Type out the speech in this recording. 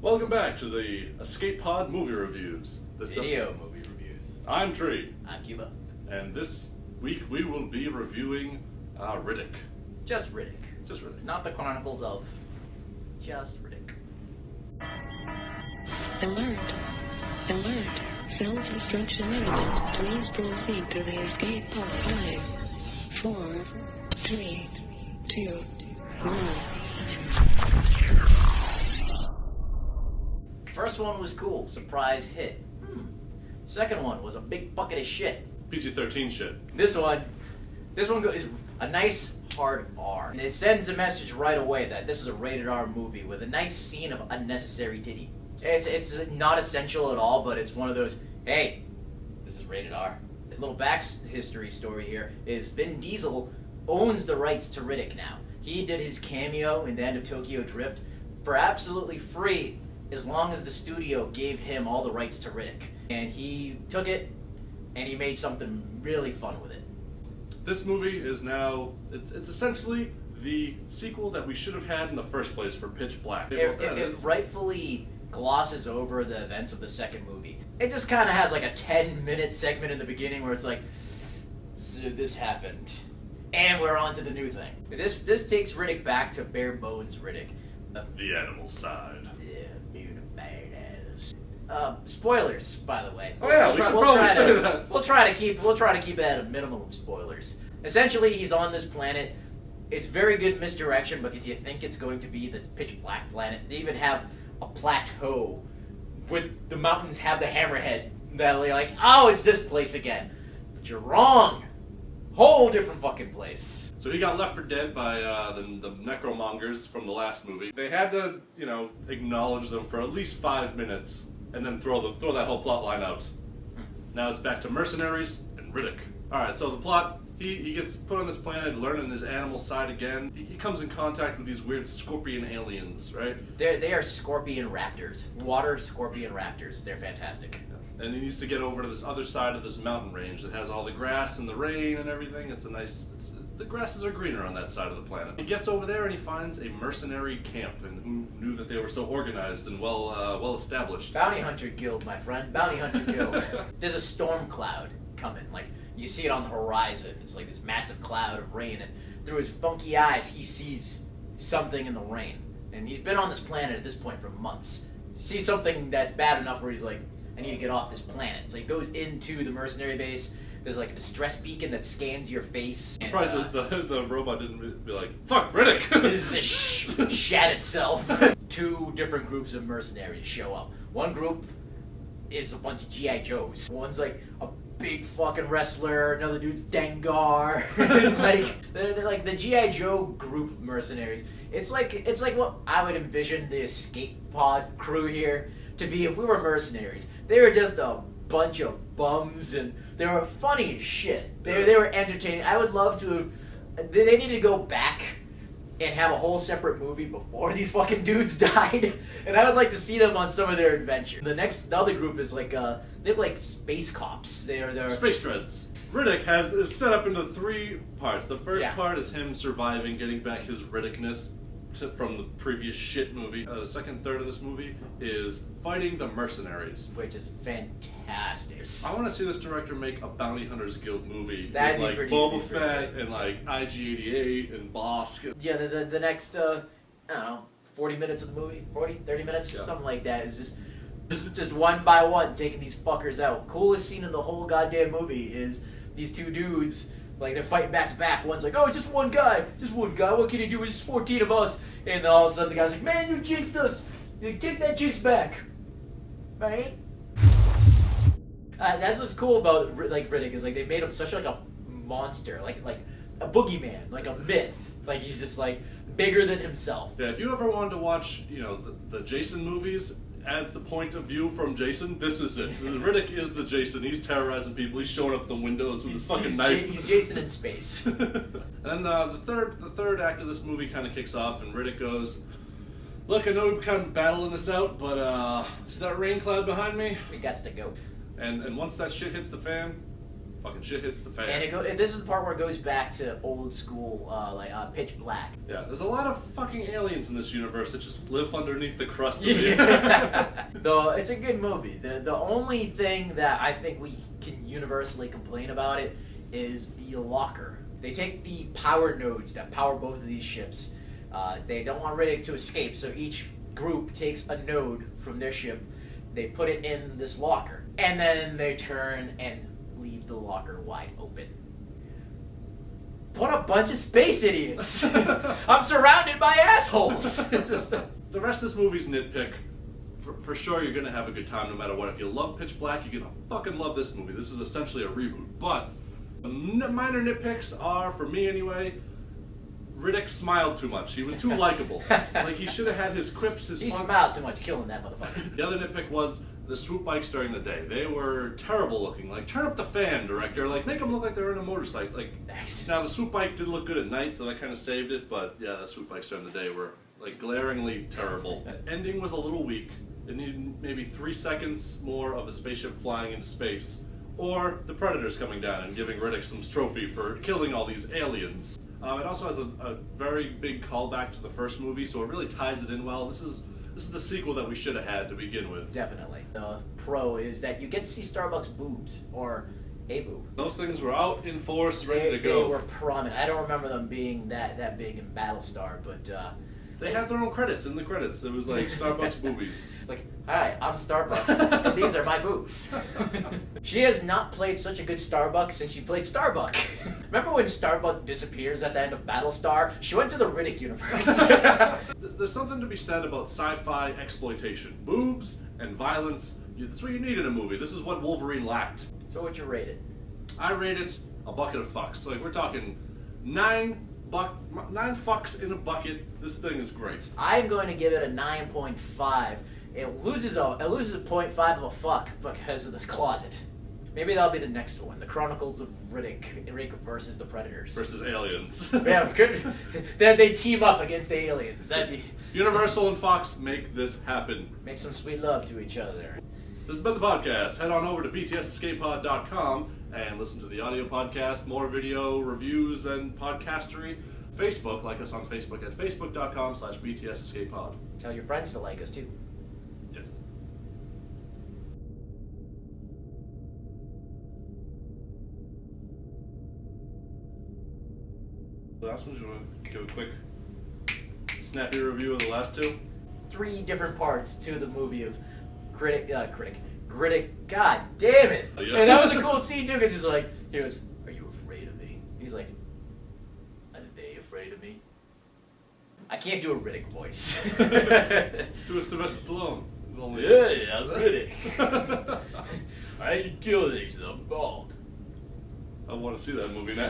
Welcome back to the Escape Pod Movie Reviews. Video movie reviews. I'm Tree. I'm Cuba. And this week we will be reviewing Riddick. Just Riddick. Just Riddick. Not the Chronicles of... Just Riddick. Alert. Self-destruction imminent. Please proceed to the escape pod. 5, 4, 3, 2, 1. First one was cool. Surprise hit. Second one was a big bucket of shit. PG-13 shit. This one is a nice hard R. And it sends a message right away that this is a rated R movie with a nice scene of unnecessary titty. It's not essential at all, but it's one of those, hey, this is rated R. A little history story here is Vin Diesel owns the rights to Riddick now. He did his cameo in the end of Tokyo Drift for absolutely free as long as the studio gave him all the rights to Riddick. And he took it and he made something really fun with it. This movie is now, it's essentially the sequel that we should have had in the first place for Pitch Black. It rightfully glosses over the events of the second movie. It just kind of has like a 10-minute segment in the beginning where it's like, so this happened, and we're on to the new thing. This takes Riddick back to bare bones Riddick. The animal side. Yeah, being a badass. Spoilers, by the way. Oh yeah, we should probably say that. We'll try to keep it at a minimum of spoilers. Essentially, he's on this planet. It's very good misdirection because you think it's going to be this pitch black planet. They even have a plateau with the mountains have the hammerhead that you're like, oh, it's this place again. But you're wrong. Whole different fucking place. So he got left for dead by the necromongers from the last movie. They had to, acknowledge them for at least 5 minutes and then throw that whole plot line out. Now it's back to mercenaries and Riddick. Alright, so the plot, he gets put on this planet, learning his animal side again. He comes in contact with these weird scorpion aliens, right? They are scorpion raptors. Water scorpion raptors. They're fantastic. And he needs to get over to this other side of this mountain range that has all the grass and the rain and everything. The grasses are greener on that side of the planet. He gets over there and he finds a mercenary camp, and who knew that they were so organized and well established. Bounty Hunter Guild, my friend. Bounty Hunter Guild. There's a storm cloud coming. Like, you see it on the horizon. It's like this massive cloud of rain, and through his funky eyes, he sees something in the rain. And he's been on this planet at this point for months. He sees something that's bad enough where he's like, I need to get off this planet. So he goes into the mercenary base. There's like a distress beacon that scans your face. I'm surprised the robot didn't be like, fuck, Riddick! This is shat itself. 2 different groups of mercenaries show up. One group is a bunch of G.I. Joes. One's like a big fucking wrestler, another dude's Dengar. they're like the G.I. Joe group of mercenaries. It's like what I would envision the escape pod crew here to be if we were mercenaries. They were just a bunch of bums, and they were funny as shit. They were entertaining. I would love to have... They need to go back and have a whole separate movie before these fucking dudes died. And I would like to see them on some of their adventure. The other group is like, they look like space cops. They're Space Dreads. Riddick is set up into 3 parts. The first part is him surviving, getting back his Riddickness from the previous shit movie. The second third of this movie is fighting the mercenaries, which is fantastic. I want to see this director make a Bounty Hunters Guild movie That'd with be pretty, Boba Fett and like IG-88 and Bosk. Yeah, the next I don't know, 40 minutes of the movie, 30 minutes, something like that is just one by one taking these fuckers out. Coolest scene in the whole goddamn movie is these 2 dudes. Like, they're fighting back to back. One's like, oh, just one guy. What can he do? It's 14 of us. And then all of a sudden the guy's like, man, you jinxed us. Take that jinx back. Man. That's what's cool about, like, Riddick, is, like, they made him such, like, a monster. Like a boogeyman. Like a myth. Like, he's just, like, bigger than himself. Yeah, if you ever wanted to watch, the Jason movies as the point of view from Jason, this is it. Riddick is the Jason. He's terrorizing people. He's showing up the windows with his fucking knife. He's Jason in space. And the third act of this movie kind of kicks off, and Riddick goes, look, I know we've kind of battling this out, but see that rain cloud behind me? It gots to go. And once that shit hits the fan, fucking shit hits the fan. And this is the part where it goes back to old school, Pitch Black. Yeah, there's a lot of fucking aliens in this universe that just live underneath the crust of the earth. Though it's a good movie. The only thing that I think we can universally complain about it is the locker. They take the power nodes that power both of these ships. They don't want Riddick to escape, so each group takes a node from their ship. They put it in this locker, and then they turn and leave the locker wide open. What a bunch of space idiots! I'm surrounded by assholes. The rest of this movie's nitpick. For sure, you're gonna have a good time no matter what. If you love Pitch Black, you're gonna fucking love this movie. This is essentially a reboot. But the minor nitpicks are, for me anyway, Riddick smiled too much. He was too likable. Like, he should have had his quips, his He fun. smiled too much, killing that motherfucker. The other nitpick was the swoop bikes during the day. They were terrible looking. Like, turn up the fan, director. Like, make them look like they're in a motorcycle. Like, Nice. now the swoop bike did look good at night, so that kind of saved it. But yeah, the swoop bikes during the day were like glaringly terrible. The ending was a little weak. It needed maybe 3 seconds more of a spaceship flying into space, or the Predators coming down and giving Riddick some trophy for killing all these aliens. It also has a very big callback to the first movie, so it really ties it in well. This is the sequel that we should have had to begin with. Definitely. The pro is that you get to see Starbucks boobs, or a boob. Those things were out in force, ready to go. They were prominent. I don't remember them being that big in Battlestar, but they had their own credits in the credits. It was like Starbucks boobies. It's like, hi, I'm Starbuck, and these are my boobs. She has not played such a good Starbuck since she played Starbuck. Remember when Starbuck disappears at the end of Battlestar? She went to the Riddick universe. There's something to be said about sci-fi exploitation. Boobs and violence, that's what you need in a movie. This is what Wolverine lacked. So what you rate it? I rate it a bucket of fucks. Like, we're talking 9 fucks in a bucket. This thing is great. I'm going to give it a 9.5. It loses a 0.5 of a fuck because of this closet. Maybe that'll be the next one. The Chronicles of Riddick versus the Predators. Versus aliens. Yeah, good. They team up against the aliens. That'd be... Universal and Fox make this happen. Make some sweet love to each other. This has been the podcast. Head on over to btsescapepod.com and listen to the audio podcast, more video reviews and podcastery. Facebook, like us on Facebook at facebook.com/btsescapepod. Tell your friends to like us too. Yes. The last one, you want to give a quick snappy review of the last two? 3 different parts to the movie of Riddick. God damn it! Oh, yeah. And that was a cool scene too, because he goes, "Are you afraid of me?" He's like, "Are they afraid of me?" I can't do a Riddick voice. Do a Sylvester Stallone. Yeah, I'm Riddick. I can kill things. I'm bald. I want to see that movie now.